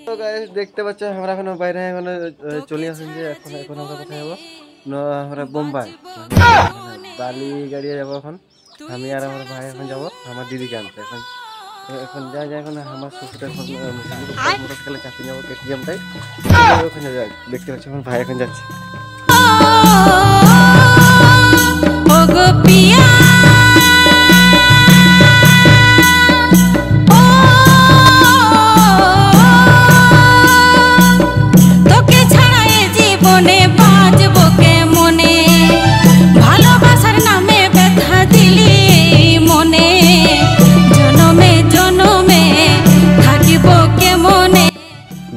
তো গাইস দেখতে পাচ্ছ আমরা এখন বাইরে এখন চলে আসেন যে এখন আমরা কোথায় যাবো আমরা বোম্বাই বালি গাড়ি যাবো এখন আমি আর আমার ভাই এখন যাবো আমার দিদিকে আনতে এখন এখন যা এখন আমার শ্বশুর এখন মোটরসাইকেলে চাপিয়ে যাবো কেটিএমটাই ওখানে দেখতে পাচ্ছি আমার ভাই এখন যাচ্ছে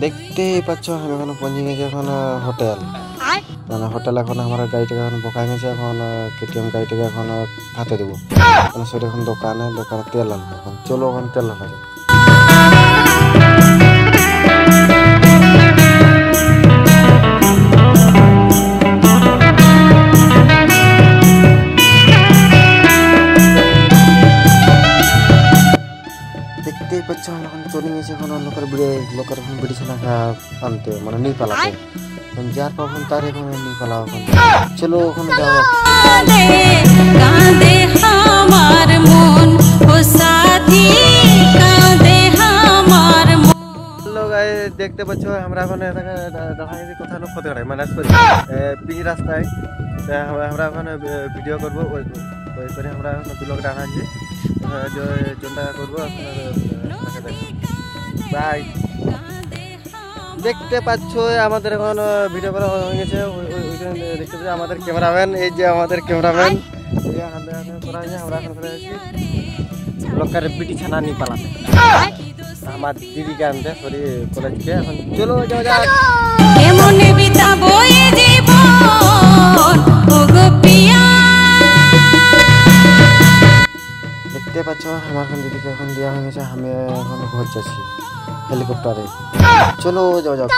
দেখতে পাচ্ছ আমি এখন পৌঁছে গেছি এখন হোটেল মানে হোটেল এখন আমার গাড়িটাকে এখন বোকা গেছে এখন কেটিএম গাড়িটাকে এখন হাতে দেবো মানে সেটা এখন দোকানে তেল আনবো এখন চলো ওখানে তেল আনা যাবে দেখতেই পাচ্ছ আমরা এখন চলে গেছি এখন লোকের এখন বিড়িছানা আনতে মানে নিয়ে পালাতে যার পাবন তার এখন নিয়ে পালাও এখন চলো ওখানে যাওয়া দেখতে পাচ্ছ আমরা এখন দেখা গেছি কোথাও ফতেগড়ায় মানে পিচ রাস্তায় আমরা এখন ভিডিও করবো ওই করে আমরা এখন দু লোক ডানাচ্ছি জনটা করবো বাই দেখতে পাচ্ছ আমাদের এখন ভিডিও করা হয়ে গেছে ওইখানে দেখতে পাচ্ছি আমাদের ক্যামেরাম্যান এই যে আমাদের ক্যামেরাম্যান করা হয়েছে আমরা এখন করে আছি লোকের পিটি ছানা নিয়ে পালাতে আমার দিদিকে আনতে সরি কলেজকে এখন চলো যাওয়া যাক দেখতে পাচ্ছ আমার এখন দিদিকে এখন দেওয়া হয়ে গেছে আমি এখন ঘর যাচ্ছি হেলিকপ্টারে চলো যাওয়া যাক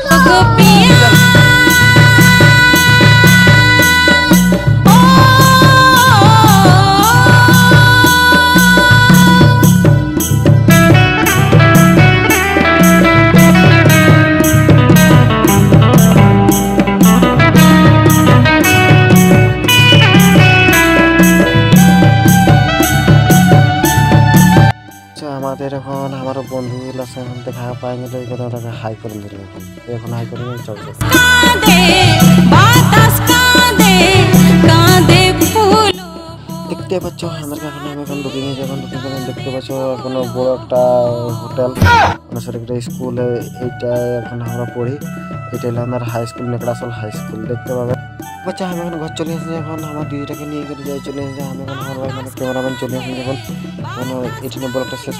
আমাদের এখন আমার বন্ধুগুলোর সঙ্গে দেখা পাই গেলে ওটাকে হাই করে দিল এখন হাই করে চল দেখতে পাচ্ছ আমাদের এখন আমি এখন ঢুকে গেছি এখন ঢুকে গেলাম দেখতে পাচ্ছ কোনো বড় একটা হোটেল মানে সেটা একটা স্কুল এইটা এখন আমরা পড়ি এটা হলো আমার হাই স্কুল নেকড়াসল হাই স্কুল দেখতে পাবে বাচ্চা আমি এখন ঘর চলে এসেছি এখন আমার দিদিটাকে নিয়ে গেলে যাই চলে এসেছে আমি এখন আমার মানে ক্যামেরাম্যান চলে এসেছি এখন এখানে বড় একটা শেষ